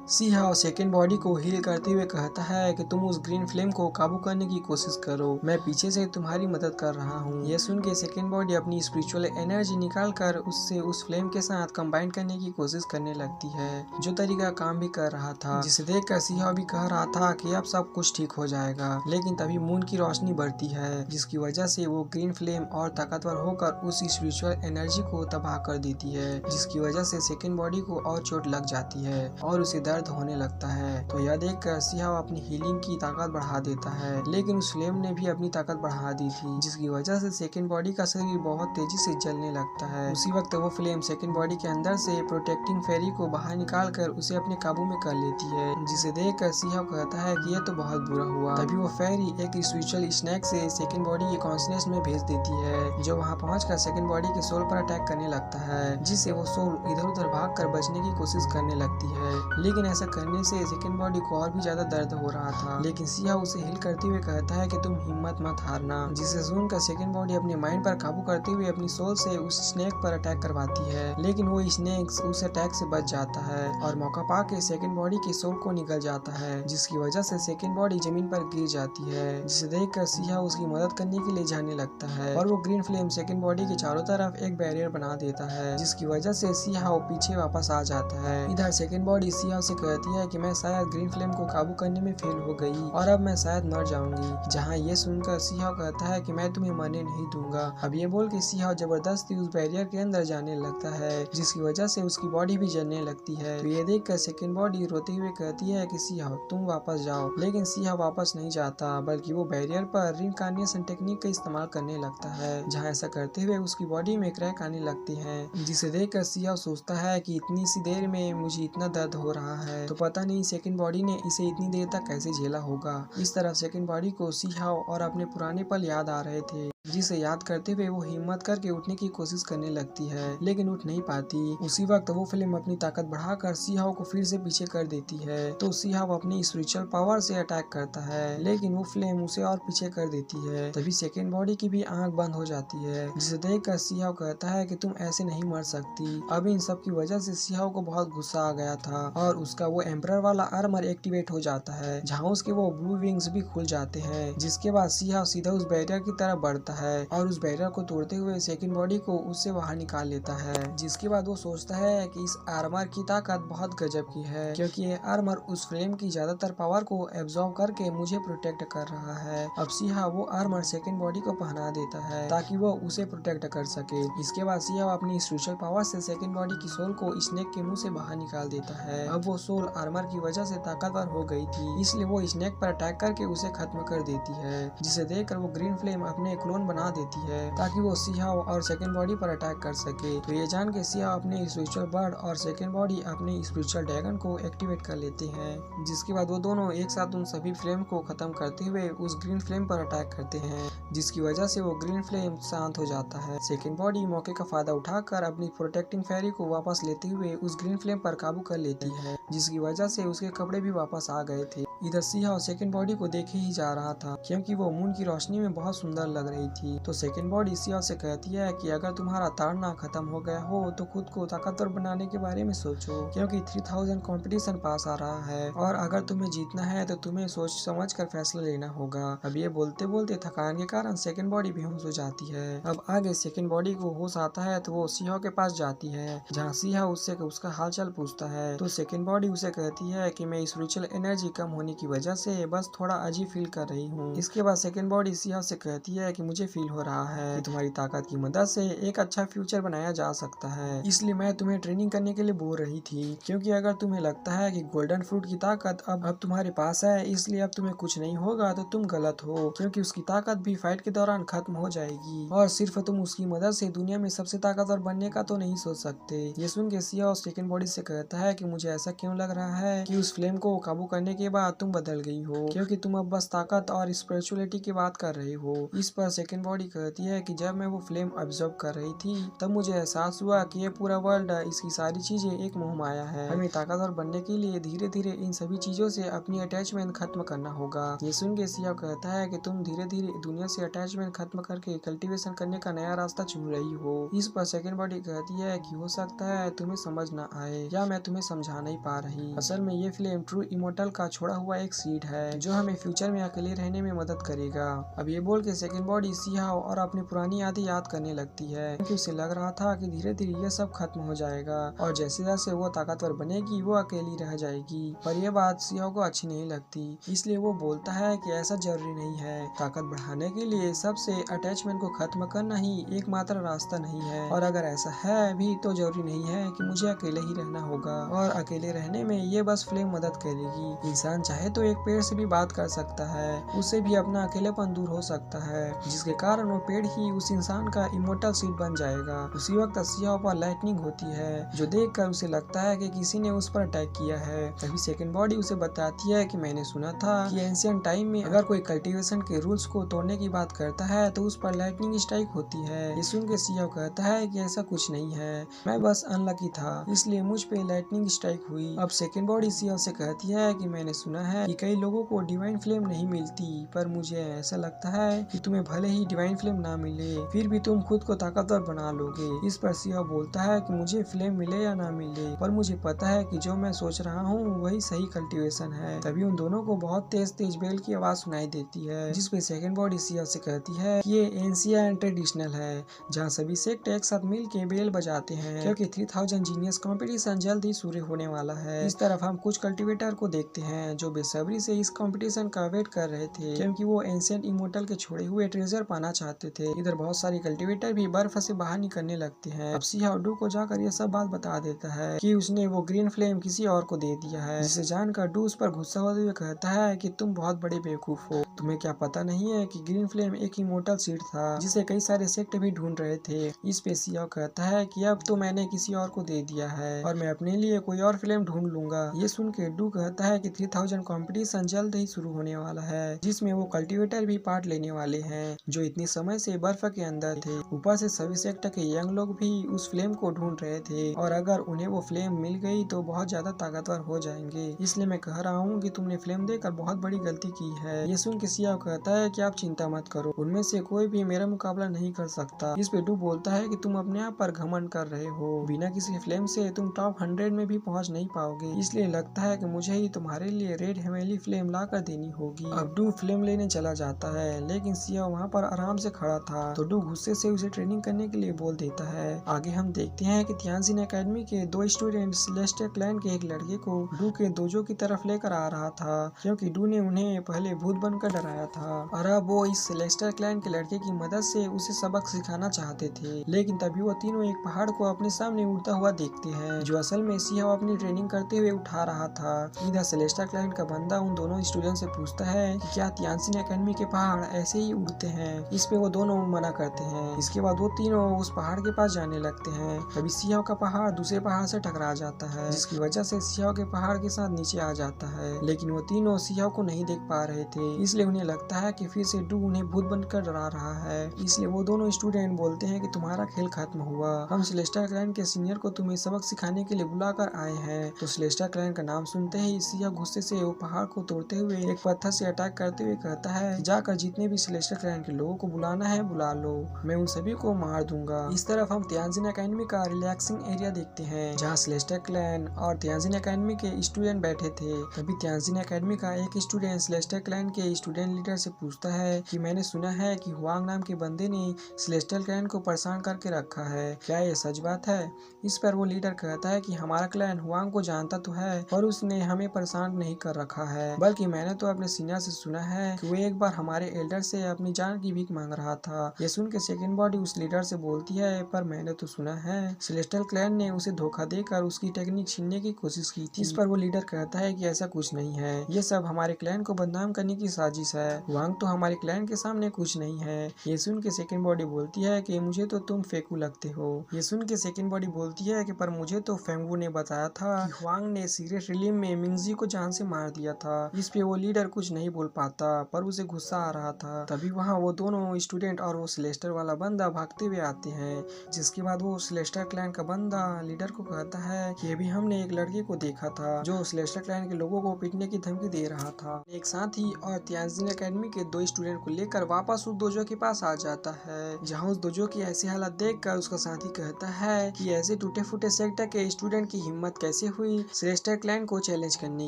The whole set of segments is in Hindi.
सिहाओ सेकेंड बॉडी को हील करते हुए कहता है कि तुम उस ग्रीन फ्लेम को काबू करने की कोशिश करो, मैं पीछे से तुम्हारी मदद कर रहा हूँ। यह सुन के सेकेंड बॉडी अपनी स्पिरिचुअल एनर्जी निकाल कर उससे उस फ्लेम के साथ कंबाइन करने की कोशिश करने लगती है, जो तरीका काम भी कर रहा था, जिसे देख कर सिहाओ भी कह रहा था कि अब सब कुछ ठीक हो जाएगा। लेकिन तभी मून की रोशनी बढ़ती है, जिसकी वजह से वो ग्रीन फ्लेम और ताकतवर होकर उस स्पिरिचुअल एनर्जी को तबाह कर देती है, जिसकी वजह से सेकेंड बॉडी को और चोट लग जाती है और उसे दर्द होने लगता है। तो यह देखकर सिहाओ अपनी हीलिंग की ताकत बढ़ा देता है, लेकिन उस फ्लेम ने भी अपनी ताकत बढ़ा दी थी, जिसकी वजह से सेकेंड बॉडी का शरीर बहुत तेजी से जलने लगता है। उसी वक्त वो फ्लेम सेकेंड बॉडी के अंदर से प्रोटेक्टिंग फेरी को बाहर निकाल कर उसे अपने काबू में कर लेती है, जिसे देखकर सिहाओ कहता है कि यह तो बहुत बुरा हुआ। तभी वो फेरी एक स्पिरिचुअल स्नैक से सेकेंड बॉडी के कॉन्शियसनेस में भेज देती है, जो वहाँ पहुंचकर सेकेंड बॉडी के सोल पर अटैक करने लगता है, जिससे वो सोल इधर उधर भाग कर बचने की कोशिश करने लगती है। लेकिन ऐसा करने से सेकेंड बॉडी को और भी ज्यादा दर्द हो रहा था। लेकिन सिहाओ उसे हिल करते हुए कहता है कि तुम हिम्मत मत हारना, जिसे सुनकर सेकेंड बॉडी अपने माइंड पर काबू करते हुए अपनी सोल से उस स्नेक पर अटैक करवाती है। लेकिन वो स्नेक उस अटैक से बच जाता है और मौका पाके सेकेंड बॉडी के सोल को निकल जाता है, जिसकी वजह से सेकेंड बॉडी जमीन पर गिर जाती है, जिसे देखकर सिहाओ उसकी मदद करने के लिए जाने लगता है और वो ग्रीन फ्लेम सेकेंड बॉडी के चारों तरफ एक बैरियर बना देता है, जिसकी वजह से सिहाओ पीछे वापस आ जाता है। इधर सेकेंड बॉडी सिहाओ से कहती है कि मैं शायद ग्रीन फ्लेम को काबू करने में फेल हो गई और अब मैं शायद मर जाऊंगी। जहाँ ये सुनकर सिहाओ कहता है कि मैं तुम्हें मरने नहीं दूंगा। अब ये बोल के सिहाओ जबरदस्ती उस बैरियर के अंदर जाने लगता है, जिसकी वजह से उसकी बॉडी भी जलने लगती है। तो ये देख कर सेकेंड बॉडी रोते हुए कहती है कि सिहाओ तुम वापस जाओ। लेकिन सिहाओ वापस नहीं जाता, बल्कि वो बैरियर पर रिइंकार्नेशन टेक्निक का इस्तेमाल करने लगता है, जहाँ ऐसा करते हुए उसकी बॉडी में क्रैक आने लगते हैं, जिसे देख कर सिहाओ सोचता है कि इतनी सी देर में मुझे इतना दर्द हो रहा है, तो पता नहीं सेकेंड बॉडी ने इसे इतनी देर तक कैसे झेला होगा। इस तरह सेकेंड बॉडी को सिहाओ और अपने पुराने पल याद आ रहे थे, जिसे याद करते हुए वो हिम्मत करके उठने की कोशिश करने लगती है, लेकिन उठ नहीं पाती। उसी वक्त वो फिल्म अपनी ताकत बढ़ाकर सिहाओ को फिर से पीछे कर देती है, तो सिहाओ अपनी स्पिरिचुअल पावर से अटैक करता है, लेकिन वो फिल्म उसे और पीछे कर देती है। तभी सेकेंड बॉडी की भी आंख बंद हो जाती है, जिसे देखकर सिहाओ कहता है कि तुम ऐसे नहीं मर सकती। अब इन सब की वजह से सिहाओ को बहुत गुस्सा आ गया था और उसका वो एम्परर वाला आर्मर एक्टिवेट हो जाता है, जहाँ उसके वो ब्लू विंग्स भी खुल जाते हैं। जिसके बाद सिहाओ सीधा उस बैरियर की तरफ बढ़ता है और उस बैरियर को तोड़ते हुए सेकेंड बॉडी को उससे बाहर निकाल लेता है। जिसके बाद वो सोचता है कि इस आर्मर की ताकत बहुत गजब की है, क्योंकि ये आर्मर उस फ्लेम की ज्यादातर पावर को एब्जॉर्ब करके मुझे प्रोटेक्ट कर रहा है। अब सिहाओ वो आर्मर सेकेंड बॉडी को पहना देता है ताकि वो उसे प्रोटेक्ट कर सके। इसके बाद सिहाओ अपनी स्पिरिचुअल पावर से सेकेंड बॉडी की सोल को स्नेक के मुंह से बाहर निकाल देता है। अब वो सोल आर्मर की वजह से ताकतवर हो गई थी, इसलिए वो स्नेक पर अटैक करके उसे खत्म कर देती है, जिसे देखकर वो ग्रीन फ्लेम अपने क्लोन बना देती है ताकि वो सिहाओ और सेकेंड बॉडी पर अटैक कर सके। तो ये जान के सिहाओ अपने स्पिरिचुअल बर्ड और सेकेंड बॉडी अपने स्पिरिचुअल ड्रैगन को एक्टिवेट कर लेते हैं, जिसके बाद वो दोनों एक साथ उन सभी फ्लेम को खत्म करते हुए उस ग्रीन फ्लेम पर अटैक करते हैं, जिसकी वजह से वो ग्रीन फ्लेम शांत हो जाता है। सेकेंड बॉडी मौके का फायदा उठाकर अपनी प्रोटेक्टिंग फेरी को वापस लेते हुए उस ग्रीन फ्लेम पर काबू कर लेती है, जिसकी वजह से उसके कपड़े भी वापस आ गए थे। इधर सिहाओ सेकेंड बॉडी को देखे ही जा रहा था, क्योंकि वो मून की रोशनी में बहुत सुंदर लग रही थी। तो सेकेंड बॉडी सिहाओ से कहती है कि अगर तुम्हारा ताड़ना खत्म हो गया हो तो खुद को ताकतवर बनाने के बारे में सोचो, क्योंकि 3000 कंपटीशन पास आ रहा है और अगर तुम्हें जीतना है तो तुम्हें सोच समझ कर फैसला लेना होगा। अब ये बोलते बोलते थकान के कारण सेकेंड बॉडी बेहोश हो जाती है। अब आगे सेकेंड बॉडी को होश आता है तो वो सिहाओ के पास जाती है, जहाँ सिहाओ उससे उसका हालचाल पूछता है। तो सेकेंड बॉडी उसे कहती है कि मैं स्पिरिचुअल एनर्जी कम होने की वजह से बस थोड़ा अजीब फील कर रही हूँ। इसके बाद सेकेंड बॉडी सिहाओ से कहती है कि मुझे फील हो रहा है कि तुम्हारी ताकत की मदद से एक अच्छा फ्यूचर बनाया जा सकता है, इसलिए मैं तुम्हें ट्रेनिंग करने के लिए बोल रही थी, क्योंकि अगर तुम्हें लगता है कि गोल्डन फ्रूट की ताकत अब तुम्हारे पास है, इसलिए अब तुम्हें कुछ नहीं होगा, तो तुम गलत हो, क्योंकि उसकी ताकत भी फाइट के दौरान खत्म हो जाएगी और सिर्फ तुम उसकी मदद से दुनिया में सबसे ताकतवर बनने का तो नहीं सोच सकते। ये सुन के सिहाओ सेकेंड बॉडी से कहता है कि मुझे ऐसा क्यों लग रहा है कि उस फ्लेम को काबू करने के बाद तुम बदल गई हो, क्योंकि तुम अब बस ताकत और स्पिरिचुअलिटी की बात कर रही हो। इस पर सेकेंड सेकंड बॉडी कहती है कि जब मैं वो फ्लेम ऑब्जर्व कर रही थी तब मुझे एहसास हुआ कि ये पूरा वर्ल्ड, इसकी सारी चीजें एक मोह माया है। हमें ताकतवर बनने के लिए धीरे धीरे इन सभी चीजों से अपनी अटैचमेंट खत्म करना होगा। ये सुन के सियाओ कहता है कि तुम धीरे धीरे दुनिया से अटैचमेंट खत्म करके कल्टीवेशन करने का नया रास्ता चुन रही हो। इस पर सेकंड बॉडी कहती है कि हो सकता है तुम्हें समझ न आए या मैं तुम्हें समझा नहीं पा रही। असल में ये फ्लेम ट्रू इमोर्टल का छोड़ा हुआ एक सीड है जो हमें फ्यूचर में अकेले रहने में मदद करेगा। अब ये बोल के सेकंड बॉडी सियाओ और अपनी पुरानी यादें याद करने लगती है क्योंकि उसे लग रहा था कि धीरे धीरे ये सब खत्म हो जाएगा और जैसे जैसे वो ताकतवर बनेगी वो अकेली रह जाएगी। पर यह बात सियाओ को अच्छी नहीं लगती, इसलिए वो बोलता है कि ऐसा जरूरी नहीं है। ताकत बढ़ाने के लिए सबसे अटैचमेंट को खत्म करना ही एकमात्र रास्ता नहीं है, और अगर ऐसा है भी तो जरूरी नहीं है कि मुझे अकेले ही रहना होगा, और अकेले रहने में ये बस फ्लेम मदद करेगी। इंसान चाहे तो एक पेड़ से भी बात कर सकता है, उससे भी अपना अकेलेपन दूर हो सकता है, जिसके कारण वो पेड़ ही उस इंसान का इमोर्टल सीड बन जाएगा। उसी वक्त सियाओ पर लाइटनिंग होती है जो देखकर उसे लगता है कि किसी ने उस पर अटैक किया है। तभी सेकंड बॉडी उसे बताती है कि मैंने सुना था कि एंशिएंट टाइम में अगर कोई कल्टीवेशन के रूल्स को तोड़ने की बात करता है तो उस पर लाइटनिंग स्ट्राइक होती है। ये सुन के सियाओ कहता है कि ऐसा कुछ नहीं है, मैं बस अनलकी था इसलिए मुझ पे लाइटनिंग स्ट्राइक हुई। अब सेकंड बॉडी सियाओ से कहती है कि मैंने सुना है कि कई लोगों को डिवाइन फ्लेम नहीं मिलती, पर मुझे ऐसा लगता है कि तुम्हें भले ही डिवाइन फ्लेम ना मिले फिर भी तुम खुद को ताकतवर बना लोगे। इस पर सियाओ बोलता है कि मुझे फ्लेम मिले या ना मिले, पर मुझे पता है कि जो मैं सोच रहा हूँ वही सही कल्टीवेशन है। तभी उन दोनों को बहुत तेज तेज बेल की आवाज सुनाई देती है, जिसपे सेकंड बॉडी सियाओ से कहती है कि ये एंशिएंट ट्रेडिशनल है जहाँ सभी सेक्ट एक साथ मिल के बेल बजाते हैं, क्योंकि 3000 जीनियस कंपटीशन जल्द ही शुरू होने वाला है। इस तरफ हम कुछ कल्टीवेटर को देखते हैं जो बेसब्री से इस कंपटीशन का वेट कर रहे थे, क्योंकि वो एंशिएंट इमोर्टल के छोड़े हुए ट्रेजर पाना चाहते थे। इधर बहुत सारी कल्टीवेटर भी बर्फ से बाहर निकलने लगते हैं। अब सियाओ डू को जाकर ये सब बात बता देता है कि उसने वो ग्रीन फ्लेम किसी और को दे दिया है, जिसे जानकर डू उस पर गुस्सा होते हुए कहता है कि तुम बहुत बड़े बेवकूफ हो, तुम्हें क्या पता नहीं है कि ग्रीन फ्लेम एक इमोर्टल सीड था जिसे कई सारे सेक्ट भी ढूंढ रहे थे। इस पे सियाओ कहता है कि अब तो मैंने किसी और को दे दिया है और मैं अपने लिए कोई और फ्लेम ढूंढ लूंगा। ये सुन के डू कहता है कि 3000 कंपटीशन जल्द ही शुरू होने वाला है, जिसमें वो कल्टीवेटर भी पार्ट लेने वाले हैं जो इतनी समय से बर्फ के अंदर थे। ऊपर से सभी सेक्टर के यंग लोग भी उस फ्लेम को ढूंढ रहे थे, और अगर उन्हें वो फ्लेम मिल गई तो बहुत ज्यादा ताकतवर हो जाएंगे। इसलिए मैं कह रहा हूँ कि तुमने फ्लेम देकर बहुत बड़ी गलती की है। ये सुन के सियाओ कहता है कि आप चिंता मत करो, उनमें से कोई भी मेरा मुकाबला नहीं कर सकता। इस पे डू बोलता है कि तुम अपने आप पर घमंड कर रहे हो, बिना किसी फ्लेम से तुम टॉप 100 में भी पहुँच नहीं पाओगे, इसलिए लगता है कि मुझे ही तुम्हारे लिए रेड हेवेनली फ्लेम ला कर देनी होगी। अब डू फ्लेम लेने चला जाता है, लेकिन सियाओ वहाँ पर आराम से खड़ा था तो डू गुस्से से उसे ट्रेनिंग करने के लिए बोल देता है। आगे हम देखते हैं कि तियानजिन एकेडमी के दो स्टूडेंट सेलेस्टियल क्लैन के एक लड़के को डू के दोजो की तरफ लेकर आ रहा था, क्योंकि डू ने उन्हें पहले भूत बनकर डराया था, और अब वो इस सेलेस्टियल क्लैन के लड़के की मदद से उसे सबक सिखाना चाहते थे। लेकिन तभी वो तीनों एक पहाड़ को अपने सामने उड़ता हुआ देखते हैं, जो असल में सियाओ अपनी ट्रेनिंग करते हुए उठा रहा था। इधर सेलेस्टियल क्लैन का बंदा उन दोनों स्टूडेंट से पूछता है कि क्या तियानजिन एकेडमी के पहाड़ ऐसे ही उड़ते हैं। इस पे वो दोनों मना करते हैं। इसके बाद वो तीनों उस पहाड़ के पास जाने लगते हैं। तभी सियाओ का पहाड़ दूसरे पहाड़ से टकरा जाता है, जिसकी वजह से सियाओ के पहाड़ के साथ नीचे आ जाता है। लेकिन वो तीनों सियाओ को नहीं देख पा रहे थे, इसलिए उन्हें लगता है कि फिर से डू उन्हें भूत बनकर डरा रहा है। इसलिए वो दोनों स्टूडेंट बोलते हैं कि तुम्हारा खेल खत्म हुआ, हम सेलेस्टियल क्लैन के सीनियर को तुम्हें सबक सिखाने के लिए बुलाकर आए हैं। तो सेलेस्टियल क्लैन का नाम सुनते ही सियाओ गुस्से से वो पहाड़ को तोड़ते हुए एक पत्थर से अटैक करते हुए कहता है कि जाकर जितने भी सेलेस्टियल क्लैन के लोगों को बुलाना है बुला लो, मैं उन सभी को मार दूंगा। इस तरफ हम तियानजिन एकेडमी का रिलैक्सिंग एरिया देखते हैं, जहाँ सेलेस्टियल क्लैन और तियानजिन एकेडमी के स्टूडेंट बैठे थे। तभी तियानजिन एकेडमी का एक स्टूडेंट सेलेस्टियल क्लैन के स्टूडेंट लीडर से पूछता है कि मैंने सुना है कि हुआंग नाम के बंदे ने सेलेस्टियल क्लैन को परेशान करके रखा है, क्या ये सच बात है? इस पर वो लीडर कहता है कि हमारा क्लैन हुआंग को जानता तो है, पर उसने हमें परेशान नहीं कर रखा है, बल्कि मैंने तो अपने सीनियर से सुना है कि वो एक बार हमारे एल्डर से अपनी जान की भीख मांग रहा था। ये सुन के सेकंड बॉडी उस लीडर से बोलती है, पर मैंने तो सुना है सेलेस्टियल क्लैन ने उसे धोखा देकर उसकी टेक्निक छीनने की कोशिश की थी। इस पर वो लीडर कहता है कि ऐसा कुछ नहीं है, ये सब हमारे क्लैन को बदनाम करने की साजिश है, हुआंग तो हमारे क्लैन के सामने कुछ नहीं है। ये सुन के सेकंड बॉडी बोलती है कि मुझे तो तुम फेकू लगते हो। ये सुन के सेकंड बॉडी बोलती है कि पर मुझे तो फेंगू ने बताया था कि हुआंग ने सीरियस रिलीम में मिंगजी को जान से मार दिया था। इस पे वो लीडर कुछ नहीं बोल पाता, पर उसे गुस्सा आ रहा था। तभी वहाँ वो वो दोनों स्टूडेंट और वो सेलेस्टर वाला बंदा भागते हुए आते हैं। जिसके बाद वो सेलेस्टर क्लैन का बंदा लीडर को कहता है कि अभी हमने एक लड़के को देखा था जो सेलेस्टर क्लैन के लोगों को पीटने की धमकी दे रहा था। एक साथी और तियानजिन एकेडमी के 2 स्टूडेंट को लेकर वापस उस दोजो के पास आ जाता है, जहाँ उस दोजो की ऐसी हालत देखकर उसका साथी कहता है कि ऐसे टूटे फूटे सेक्टर के स्टूडेंट की हिम्मत कैसे हुई सेलेस्टर क्लैन को चैलेंज करने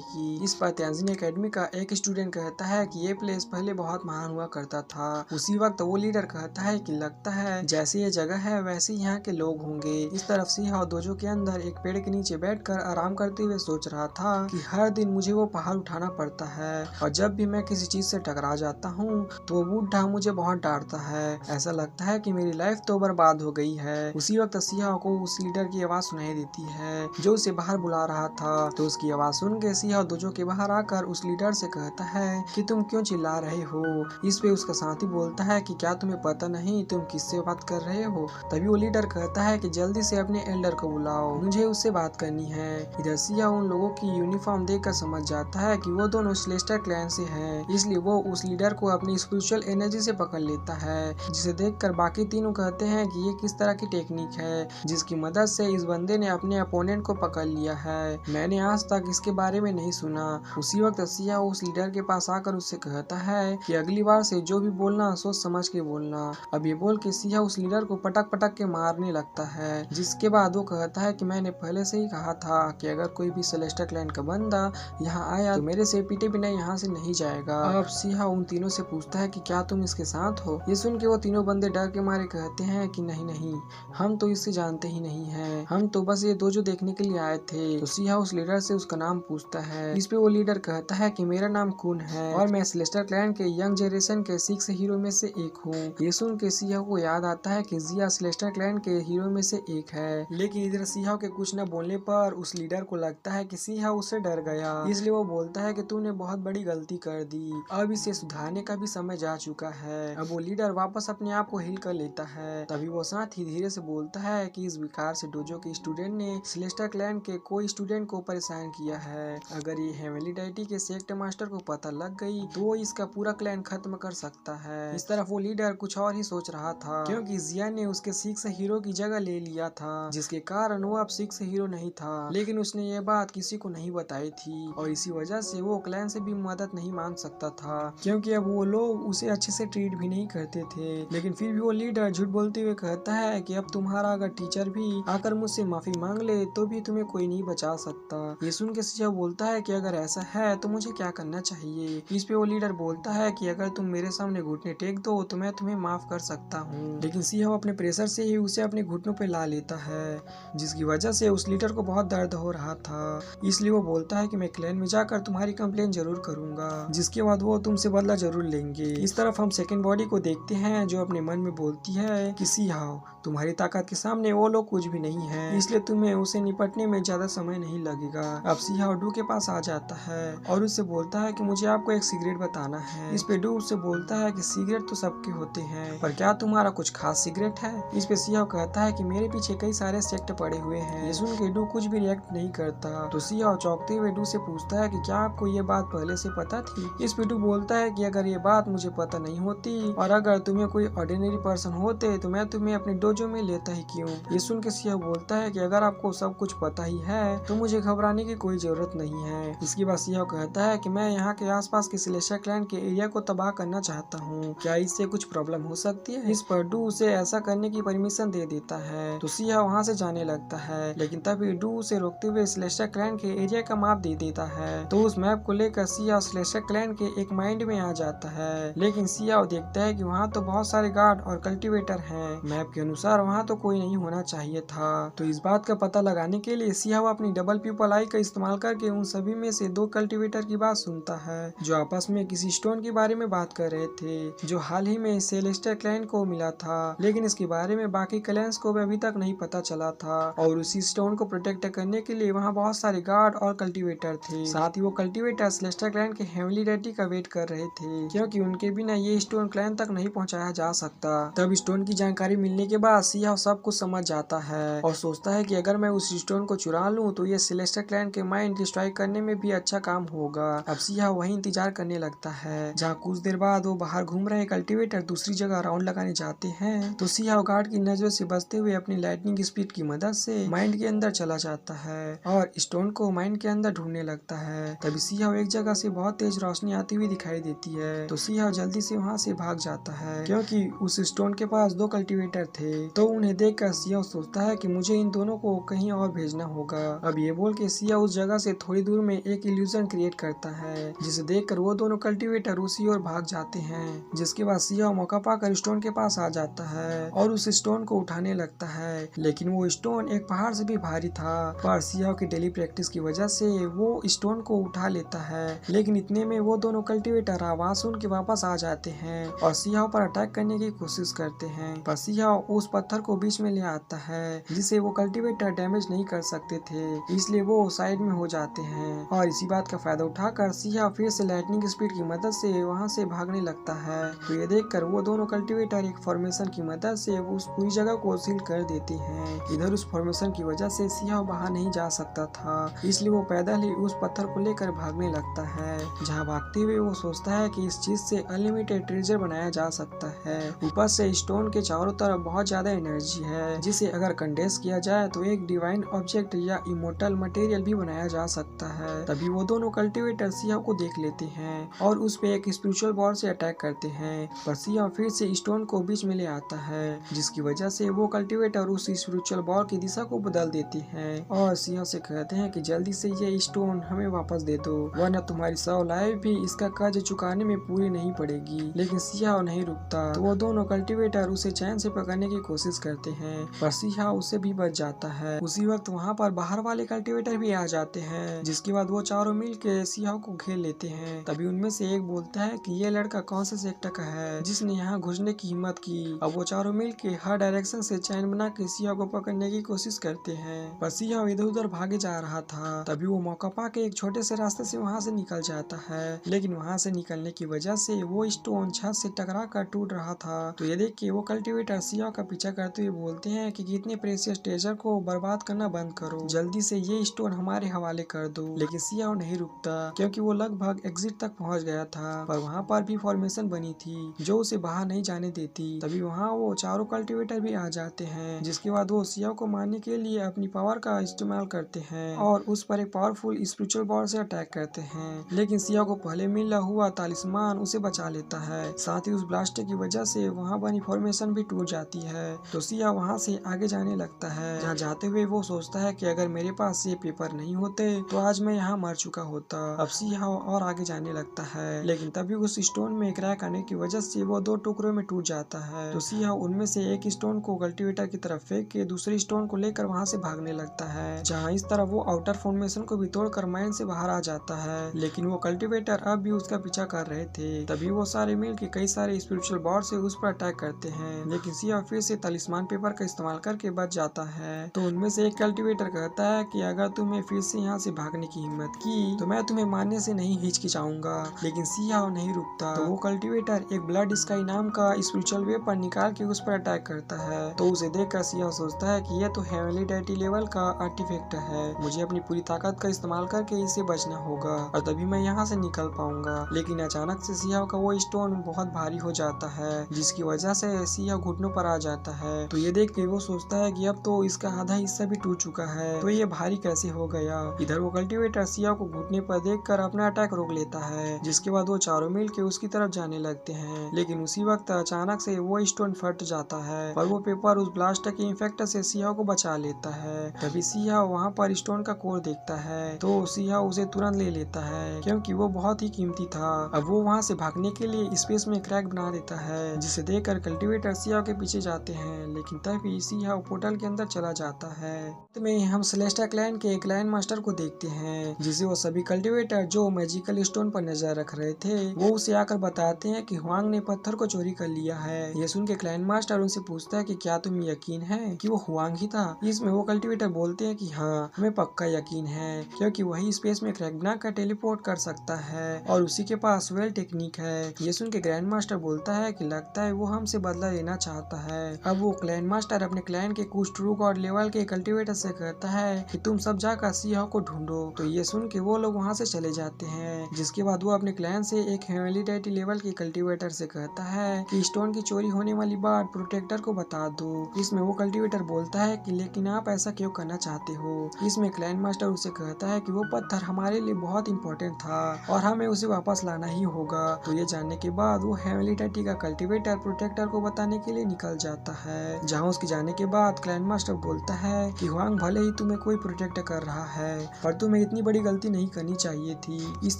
की। इस पर तियानजिन एकेडमी का एक स्टूडेंट कहता है कि ये प्लेस पहले बहुत महान हुआ करता था। उसी वक्त वो लीडर कहता है कि लगता है जैसे ये जगह है वैसे यहाँ के लोग होंगे। इस तरफ सिहा दोजो के अंदर एक पेड़ के नीचे बैठकर आराम करते हुए सोच रहा था कि हर दिन मुझे वो पहाड़ उठाना पड़ता है और जब भी मैं किसी चीज से टकरा जाता हूँ तो वो बूढ़ा मुझे बहुत डांटता है। ऐसा लगता है कि मेरी लाइफ तो बर्बाद हो गई है। उसी वक्त सिहा को उस लीडर की आवाज सुनाई देती है जो उसे बाहर बुला रहा था। तो उसकी आवाज सुन के सिहा दोजो के बाहर आकर उस लीडर से कहता है कि तुम क्यों चिल्ला रहे हो। इस पे उसका साथी बोलता है कि क्या तुम्हें पता नहीं तुम किससे बात कर रहे हो। तभी वो लीडर कहता है कि जल्दी से अपने एल्डर को बुलाओ, मुझे उससे बात करनी है। इधर सिया उन लोगों की यूनिफॉर्म देखकर समझ जाता है कि वो दोनों सेलेस्टर क्लैन से हैं, इसलिए वो उस लीडर को अपनी स्पिरिचुअल एनर्जी से पकड़ लेता है, जिसे देखकर बाकी तीनों कहते हैं कि ये किस तरह की टेक्निक है जिसकी मदद से इस बंदे ने अपने अपोनेंट को पकड़ लिया है। मैंने आज तक इसके बारे में नहीं सुना। उसी वक्त सिया उस लीडर के पास आकर उससे कहता है कि अगली बार से जो भी बोलना सोच समझ के बोलना। अब ये बोल के सिया उस लीडर को पटक पटक के मारने लगता है। जिसके बाद वो कहता है कि मैंने पहले से ही कहा था कि अगर कोई भी सेलेस्टर क्लैन का बंदा यहाँ आया तो मेरे से पीटे बिना यहाँ से नहीं जाएगा। अब सिया उन तीनों से पूछता है कि क्या तुम इसके साथ हो। ये सुन के वो तीनों बंदे डर के मारे कहते हैं कि नहीं नहीं, हम तो इससे जानते ही नहीं है, हम तो बस ये दोजो देखने के लिए आए थे। तो सिया उस लीडर से उसका नाम पूछता है। इस पे वो लीडर कहता है कि मेरा नाम कुन है और मैं सेलेस्टर क्लैन के यंग जनरेशन के 6 हीरो में से एक हूँ। ये सुन के सिया को याद आता है कि जिया सेलेस्टर क्लैन के हीरो में से एक है, लेकिन इधर सिया के कुछ न बोलने पर उस लीडर को लगता है कि सिया उससे डर गया, इसलिए वो बोलता है कि तूने बहुत बड़ी गलती कर दी, अब इसे सुधारने का भी समय जा चुका है। अब वो लीडर वापस अपने आप को हिल कर लेता है। तभी वो साथ ही धीरे से बोलता है कि इस विकार से डोजो के स्टूडेंट ने सेलेस्टर क्लैन के कोई स्टूडेंट को परेशान किया है। अगर ये हेवनली डाइटी के सेक्ट मास्टर को पता लग गई तो वो इसका पूरा क्लैन खत्म कर सकता है। इस तरफ वो लीडर कुछ और ही सोच रहा था, क्योंकि जिया ने उसके 6 हीरो की जगह ले लिया था, जिसके कारण वो अब 6 हीरो नहीं था। लेकिन उसने ये बात किसी को नहीं बताई थी और इसी वजह से वो क्लैन से भी मदद नहीं मांग सकता था, क्योंकि अब वो लोग उसे अच्छे से ट्रीट भी नहीं करते थे। लेकिन फिर भी वो लीडर झूठ बोलते हुए कहता है कि अब तुम्हारा अगर टीचर भी आकर मुझसे माफी मांग ले तो भी तुम्हें कोई नहीं बचा सकता। ये सुन के सिया बोलता है कि अगर ऐसा है तो मुझे क्या करना चाहिए। इस पे वो लीडर बोलता है कि अगर तुम मेरे सामने घुटने टेक दो तो मैं तुम्हें माफ कर सकता हूँ। लेकिन सिया अपने प्रेशर से ही उसे अपने घुटनों पे ला लेता है, जिसकी वजह से उस लीडर को बहुत दर्द हो रहा था। इसलिए वो बोलता है कि मैं क्लैन में जाकर तुम्हारी कंप्लेन जरूर करूंगा, जिसके बाद वो तुमसे बदला जरूर लेंगे। इस तरफ हम सेकंड बॉडी को देखते हैं जो अपने मन में बोलती है कि सिहाओ तुम्हारी ताकत के सामने वो लोग कुछ भी नहीं है, इसलिए तुम्हें उसे निपटने में ज्यादा समय नहीं लगेगा। अब सिहाओ डू के पास आ जाता है और उससे बोलता है कि मुझे आपको एक सिगरेट बताना है। इस पे डू उससे बोलता है कि सिगरेट तो सबके होते हैं, पर क्या तुम्हारा कुछ खास सिगरेट है। इस पे सिहाओ कहता है कि मेरे पीछे कई सारे सेक्ट पड़े हुए हैं। ये सुन के डू कुछ भी रिएक्ट नहीं करता। तो सिहाओ चौंकते हुए डू से पूछता है कि क्या आपको ये बात पहले से पता थी। इस पे डू बोलता है कि अगर ये बात मुझे पता नहीं होती और अगर तुम्हें कोई ऑर्डिनरी पर्सन होते तो मैं तुम्हें अपने डोजो में लेता ही क्यों। ये सुन के सिहाओ बोलता है कि अगर आपको सब कुछ पता ही है तो मुझे घबराने की कोई जरूरत नहीं है। इसके बाद सिहाओ कहता है कि मैं यहाँ के आसपास के सेलेस्टर क्लैन के एरिया को तबाह करना चाहता हूँ, क्या इससे कुछ प्रॉब्लम हो सकती है। इस पर डू उसे ऐसा करने की परमिशन दे देता है। तो सिहाओ वहाँ से जाने लगता है, लेकिन तभी डू उसे रोकते हुए सेलेस्टर क्लैन के एरिया का मैप दे देता है। तो उस मैप को लेकर सिहाओ सेलेस्टर क्लैन के एक माइंड में आ जाता है, लेकिन सिहाओ देखता है कि वहाँ तो बहुत सारे गार्ड और कल्टीवेटर हैं। मैप के अनुसार वहाँ तो कोई नहीं होना चाहिए था। तो इस बात का पता लगाने के लिए सिहाओ अपनी डबल पीपल आई का इस्तेमाल करके उन सभी में से 2 कल्टीवेटर की बात सुनता है, जो आपस में किसी स्टोन के बारे में बात कर रहे थे, जो हाल ही में सेलेस्टर क्लैन को मिला था। लेकिन इसके बारे में बाकी क्लैंस को भी अभी तक नहीं पता चला था और उसी स्टोन को प्रोटेक्ट करने के लिए वहाँ बहुत सारे गार्ड और कल्टीवेटर थे। साथ ही वो कल्टीवेटर सेलेस्टर क्लैन के हेवनली डेटी का वेट कर रहे थे, क्योंकि उनके बिना ये स्टोन क्लैन तक नहीं पहुँचाया जा सकता। तब स्टोन की जानकारी मिलने के बाद सिहाओ सब कुछ समझ जाता है और सोचता है कि अगर मैं उस स्टोन को चुरा लूं तो ये सेलेस्टर क्लैन के माइंड डिस्ट्रॉय करने में भी अच्छा काम होगा। अब सिहाओ वही इंतजार करने लगता है, जहाँ कुछ देर बाद वो बाहर घूम रहे कल्टीवेटर दूसरी जगह राउंड लगाने जाते हैं तो सी हाउ गार्ड की नजरों से बचते हुए अपनी लाइटनिंग स्पीड की मदद से माइंड के अंदर चला जाता है और स्टोन को माइंड के अंदर ढूंढने लगता है। तभी सी हाउ एक जगह से बहुत तेज रोशनी आती हुई दिखाई देती है तो सी हाउ जल्दी से वहाँ से भाग जाता है क्योंकि उस स्टोन के पास 2 कल्टीवेटर थे। तो उन्हें देखकर सी हाउ सोचता है कि मुझे इन दोनों को कहीं और भेजना होगा। अब ये बोल के सी हाउ उस जगह से थोड़ी दूर में एक इल्यूजन क्रिएट करता है जिसे देखकर वो दोनों कल्टीवेटर उसी ओर भाग जाते हैं। जिसके बाद सी हाउ मौका पाकर स्टोन के पास आ जाता है और उस स्टोन को उठाने लगता है, लेकिन वो स्टोन एक पहाड़ से भी भारी था। पर सी हाउ की डेली प्रैक्टिस की वजह से वो स्टोन को उठा लेता है, लेकिन इतने में वो दोनों कल्टीवेटर आवाज सुन के वापस आ जाते हैं और सी हाउ पर अटैक करने की कोशिश करते हैं। पर सी हाउ उस पत्थर को बीच में ले आता है जिसे वो कल्टीवेटर डैमेज नहीं कर सकते थे, इसलिए वो साइड में हो जाते हैं। और इसी बात का फायदा उठाकर सी हाउ फिर से लाइटनिंग स्पीड की मदद से वहाँ से भागने लगता है। तो ये देखकर वो दोनों कल्टीवेटर एक फॉर्मेशन की मदद से उस पूरी जगह को सील कर देते हैं। इधर उस फॉर्मेशन की वजह से सी हाउ बाहर नहीं जा सकता था, इसलिए वो पैदल ही उस पत्थर को लेकर भागने लगता है। जहाँ भागते हुए वो सोचता है कि इस चीज से अनलिमिटेड ट्रेजर बनाया जा सकता है। ऊपर से स्टोन के चारों तरफ बहुत ज्यादा एनर्जी है जिसे अगर कंडेंस किया जाए तो एक डिवाइन ऑब्जेक्ट या इमोर्टल मटेरियल भी बनाया जा सकता है। तभी वो दोनों कल्टीवेटर सी हाउ को देख लेते हैं और उस पे एक स्पिरिचुअल बॉल से अटैक करते हैं। पर सी हाउ फिर से स्टोन को बीच में ले आता है जिसकी वजह से वो कल्टीवेटर उस स्पिरिचुअल बॉल की दिशा को बदल देते हैं और सी हाउ से कहते हैं कि जल्दी से ये स्टोन हमें वापस दे दो वरना तुम्हारी 100 लाइफ भी इसका कर्ज चुकाने में पूरी नहीं पड़ेगी। लेकिन सी हाउ नहीं रुकता तो वो दोनों कल्टीवेटर उसे चैन से पकड़ने की कोशिश करते हैं पर सी हाउ उससे भी बच जाता है। उसी वक्त वहाँ पर बाहर वाले कल्टीवेटर भी आ जाते हैं जिसके बाद वो चारों मिल के सी हाउ को घेर लेते हैं। तभी उनमें से एक बोलता है कि ये लड़का कौन से सेक्टर का है जिसने यहाँ घुसने की हिम्मत की। अब वो चारों मिल के हर डायरेक्शन से चैन बना के सी हाउ को पकड़ने की कोशिश करते हैं पर सी हाउ इधर उधर भागे जा रहा था। तभी वो मौका पाके एक छोटे से रास्ते से वहाँ से निकल जाता है, लेकिन वहाँ से निकलने की वजह से वो स्टोन छत से टकरा कर टूट रहा था। तो ये देख के वो कल्टीवेटर सी हाउ का पीछा करते हुए बोलते हैं कि इतने प्रेशियस ट्रेजर को बर्बाद करना बंद करो, जल्दी से ये स्टोन हमारे हवाले कर दो। लेकिन सी हाउ नहीं रुकता क्योंकि वो लगभग एग्जिट तक पहुंच गया था पर वहाँ पर भी फॉर्मेशन बनी थी जो उसे बाहर नहीं जाने देती। तभी वहाँ वो चारों कल्टीवेटर भी आ जाते हैं जिसके बाद वो सी हाउ को मारने के लिए अपनी पावर का इस्तेमाल करते हैं और उस पर एक पावरफुल स्पिरिचुअल बॉल से अटैक करते हैं। लेकिन सी हाउ को पहले मिला हुआ तालिस्मान उसे बचा लेता है, साथ ही उस ब्लास्टर की वजह से वहाँ बनी फॉर्मेशन भी टूट जाती है। तो सी हाउ वहाँ से आगे जाने लगता है। जहाँ जाते हुए वो सोचता है कि अगर मेरे पास ये पेपर नहीं होते तो आज मैं यहाँ मर चुका होता। अब सी हाउ और आगे जाने लगता है, लेकिन तभी उस स्टोन में क्रैक आने की वजह से वो 2 टुकड़ों में टूट जाता है। तो सी हाउ उनमें से एक स्टोन को कल्टीवेटर की तरफ फेंक के दूसरे स्टोन को लेकर वहाँ से भागने लगता है। जहाँ इस तरह वो आउटर फॉर्मेशन को भी तोड़कर माइंड से बाहर आ जाता है, लेकिन वो कल्टीवेटर अब भी उसका पीछा कर रहे थे। तभी वो सारे मिल के कई सारे स्पिरिचुअल बॉल से उस पर अटैक करते हैं, लेकिन सी हाउ फिर से तलिस्मान पेपर का इस्तेमाल करके बच जाता है। तो उनमें से एक कल्टीवेटर कहता है कि अगर तुम्हें फिर से यहाँ से भागने की हिम्मत की तो मैं तुम्हें मारने से नहीं हिचकिचाऊंगा। लेकिन सी हाउ नहीं रुकता तो वो कल्टीवेटर एक ब्लड स्काई नाम का स्पिरिचुअल वेपन निकाल के उस पर अटैक करता है। तो उसे देखकर सी हाउ सोचता है कि यह तो हेवनली डेटी लेवल का आर्टिफैक्ट है, मुझे अपनी पूरी ताकत का इस्तेमाल करके इसे बचना होगा और तभी मैं यहाँ से निकल पाऊंगा। लेकिन अचानक से सी हाउ का वो स्टोन बहुत भारी हो जाता है जिसकी वजह से सी हाउ घुटनों पर आ जाता है। तो ये देख के वो सोचता है कि अब तो इसका आधा हिस्सा भी टूट चुका है, तो ये भारी कैसे हो गया। इधर वो कल्टीवेटर सी हाउ को घुटने पर देखकर अपना अटैक रोक लेता है, जिसके बाद वो चारों मिल के उसकी तरफ जाने लगते हैं। लेकिन उसी वक्त अचानक से वो स्टोन फट जाता है और वो पेपर उस ब्लास्टर के इन्फेक्ट से सी हाउ को बचा लेता है। तभी सी हाउ वहाँ पर स्टोन का कोर देखता है तो सी हाउ उसे तुरंत ले लेता है क्योंकि वो बहुत ही कीमती था। अब वो वहाँ से भागने के लिए स्पेस में क्रैक बना देता है, जिसे देखकर कल्टीवेटर सी हाउ के पीछे जाते हैं, लेकिन तभी सी हाउ पोर्टल के अंदर चला जाता है। में हम सेलेस्टा क्लैन के क्लैन मास्टर को देखते हैं जिसे वो सभी कल्टीवेटर जो मैजिकल स्टोन पर नजर रख रहे थे वो उसे आकर बताते हैं कि हुआंग ने पत्थर को चोरी कर लिया है। ये सुन के क्लैन मास्टर उनसे पूछता है कि क्या तुम्हें यकीन है कि वो हुआंग ही था। इसमें वो कल्टीवेटर बोलते हैं कि हाँ, हमें पक्का यकीन है क्योंकि वही स्पेस में क्रैक बनाकर टेलीपोर्ट कर सकता है और उसी के पास वेल टेक्निक है। ये सुन के ग्रैंड मास्टर बोलता है कि लगता है वो हमसे बदला लेना चाहता है। अब वो क्लैन मास्टर अपने क्लैन के कुछ ट्रू गॉड लेवल के कल्टीवेटर से कहता है कि तुम सब जाकर सी हाउ को ढूंढो। तो ये सुन के वो लोग वहाँ से चले जाते हैं, जिसके बाद वो अपने क्लैन से एक हेवनली डेटी लेवल के कल्टीवेटर कल्टीवेटर से कहता है कि स्टोन की चोरी होने वाली बात प्रोटेक्टर को बता दो। इसमें वो कल्टीवेटर बोलता है कि लेकिन आप ऐसा क्यों करना चाहते हो। इसमें क्लैन मास्टर उसे कहता है कि वो पत्थर हमारे लिए बहुत इंपॉर्टेंट था और हमें उसे वापस लाना ही होगा। तो ये जानने के बाद वो हेवनली टैटी का कल्टीवेटर प्रोटेक्टर को बताने के लिए निकल जाता है। जहाँ उसके जाने के बाद क्लैन मास्टर बोलता है कि हुआंग भले ही तुम्हें कोई प्रोटेक्ट कर रहा है पर तुम्हें इतनी बड़ी गलती नहीं करनी चाहिए थी। इस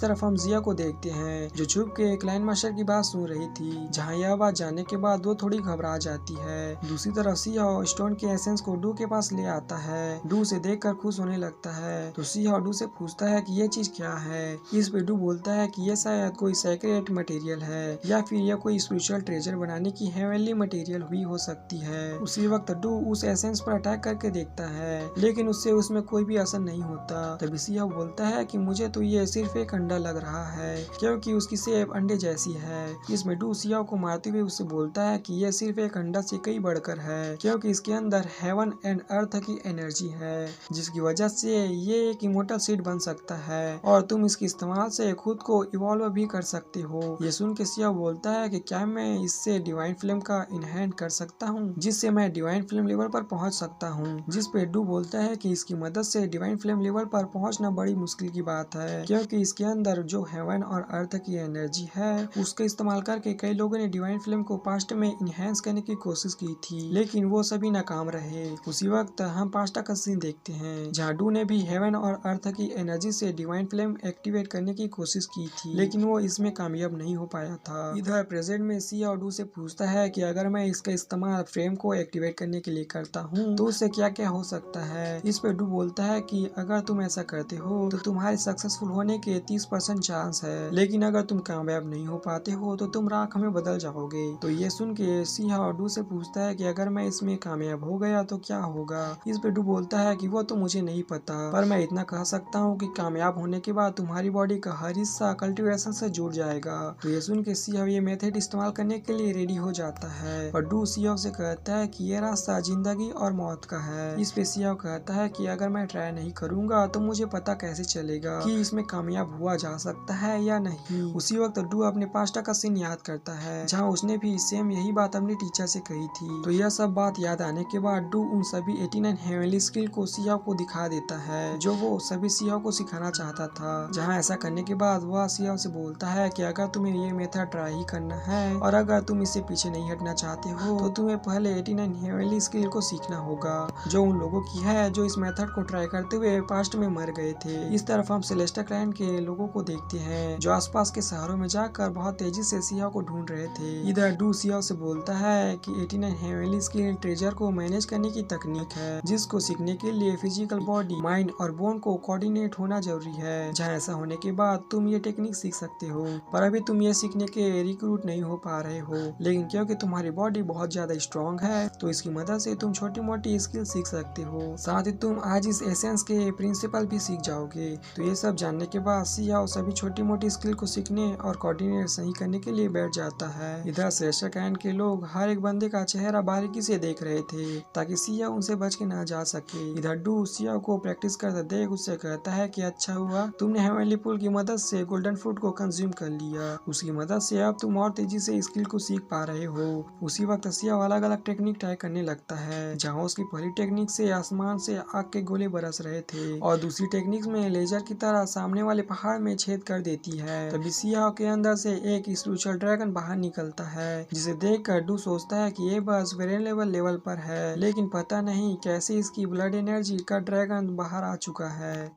तरफ हम जिया को देखते हैं जो छुप के क्लैन मास्टर की बात सुन रही थी। जहाँ यह बात जानने के बाद वो थोड़ी घबरा जाती है। दूसरी तरफ सिया स्टोन के एसेंस को डू के पास ले आता है। डू उसे देखकर खुश होने लगता है तो सिया डू से पूछता है कि ये चीज क्या है। इस पे डू बोलता है कि ये शायद कोई सेक्रेट मटेरियल है या फिर यह कोई स्पिरिचुअल ट्रेजर बनाने की हेवनली मटेरियल हुई हो सकती है। उसी वक्त डू उस एसेंस पर अटैक करके देखता है लेकिन उससे उसमें कोई भी असर नहीं होता। तभी सिया बोलता है कि मुझे तो ये सिर्फ एक अंडा लग रहा है क्योंकि उसकी शेप अंडे जैसी है। इसमें डू सिया को मारते हुए उससे बोलता है कि यह सिर्फ एक अंडा से कई बढ़कर है क्योंकि इसके अंदर हेवन एंड अर्थ की एनर्जी है जिसकी वजह से ये एक इमोर्टल सीड बन सकता है और तुम इसके इस्तेमाल से खुद को इवॉल्व भी कर सकते हो। ये सुन के सिया बोलता है कि क्या मैं इससे डिवाइन फ्लेम का इनहेंट कर सकता हूँ जिससे मैं डिवाइन फ्लेम लेवल पर पहुँच सकता हूँ। जिस पे डू बोलता है कि इसकी मदद से डिवाइन फ्लेम लेवल पर पहुँचना बड़ी मुश्किल की बात है क्योंकि इसके अंदर जो हेवन और अर्थ की एनर्जी है उसका इस्तेमाल करके कई लोगों ने डिवाइन फ्लेम को पास्ट में इनहेंस करने की कोशिश की थी लेकिन वो सभी नाकाम रहे। उसी वक्त हम पास्टा का सीन देखते हैं जहाँ डू ने भी हेवन और अर्थ की एनर्जी से डिवाइन फ्लेम एक्टिवेट करने की कोशिश की थी लेकिन वो इसमें कामयाब नहीं हो पाया था। इधर प्रेजेंट में सिया और डू से पूछता है कि अगर मैं इसका इस्तेमाल फ्लेम को एक्टिवेट करने के लिए करता हूँ तो उससे क्या क्या हो सकता है। इस पे डू बोलता है कि अगर तुम ऐसा करते हो तो तुम्हारे सक्सेसफुल होने के 30% चांस है लेकिन अगर तुम कामयाब नहीं हो पाते हो तो तुम राख में बदल जाओगे। तो ये सुन के सिया और डू से पूछता है कि अगर मैं इसमें कामयाब हो गया तो क्या होगा। इस पे डू बोलता है कि वो तो मुझे नहीं पता पर मैं इतना कह सकता हूँ कि कामयाब होने के बाद तुम्हारी बॉडी का हर हिस्सा कल्टीवेशन से जुड़ जाएगा। तो ये सुन के सिया ये मेथड इस्तेमाल करने के लिए रेडी हो जाता है और डू सिया से कहता है कि ये रास्ता जिंदगी और मौत का है। इस पे सिया कहता है कि अगर मैं ट्राई नहीं करूंगा तो मुझे पता कैसे चलेगा कि इसमें कामयाब हुआ जा सकता है या नहीं। उसी वक्त डू अपने पास्टा का सीन याद करता है जहाँ उसने भी सेम यही बात अपने टीचर से कही थी। तो यह सब बात याद आने के बाद डू उन सभी 89 हेवनली स्किल को सिया को दिखा देता है जो वो सभी सिया को सिखाना चाहता था। जहाँ ऐसा करने के बाद वह सिया से बोलता है कि अगर तुम्हें ये मेथड ट्राई ही करना है और अगर तुम इससे पीछे नहीं हटना चाहते हो तो तुम्हें पहले 89 हेवनली स्किल को सीखना होगा जो उन लोगों की है जो इस मेथड को ट्राई करते हुए पास्ट में मर गए थे। इस तरफ हम सेलेस्टा क्लैन के लोगों को देखते हैं जो आसपास के शहरों में जाकर बहुत तेजी से सिया को ढूंढ रहे थे। इधर डू सिया से बोलता है कि 89 हेवनली स्किल ट्रेजर को मैनेज करने की तकनीक है जिसको सीखने के लिए फिजिकल बॉडी माइंड और बोन को कोऑर्डिनेट होना जरूरी है। जहाँ ऐसा होने के बाद तुम ये टेक्निक सीख सकते हो पर अभी तुम ये सीखने के रिक्रूट नहीं हो पा रहे हो लेकिन क्योंकि तुम्हारी बॉडी बहुत ज्यादा स्ट्रॉन्ग है तो इसकी मदद से तुम छोटी मोटी स्किल सीख सकते हो। साथ ही तुम आज इस एसेंस के प्रिंसिपल भी सीख जाओगे। तो ये सब जानने के बाद सिया और सभी छोटी मोटी स्किल को सीखने और कोऑर्डिनेट सही करने के लिए बैठ जाता है। इधर सेलेस्टा क्लैन के लोग हर एक बंदे का चेहरा बारीकी से देख रहे थे ताकि सिया उनसे बच के ना जा सके। इधर डू सिया को प्रैक्टिस करते देख उससे कहता है कि अच्छा हुआ तुमने हेवनली पुल की मदद से गोल्डन फ्रूट को कंज्यूम कर लिया। उसकी मदद से अब तुम और तेजी से स्किल को सीख पा रहे हो। उसी वक्त सिया अलग अलग टेक्निक ट्राई करने लगता है जहाँ उसकी पहली टेक्निक से आसमान से आग के गोले बरस रहे थे और दूसरी टेक्निक में लेजर की तरह सामने वाले पहाड़ में छेद कर देती है। तभी सिया के अंदर से एक स्पिरिचुअल ड्रैगन बाहर निकलता है जिसे देखकर डू सोचता है कि ये बस वेरिएबल लेवल पर है लेकिन पता नहीं कैसे इसकी ब्लड एनर्जी का ड्रैगन बाहर आ चुका है।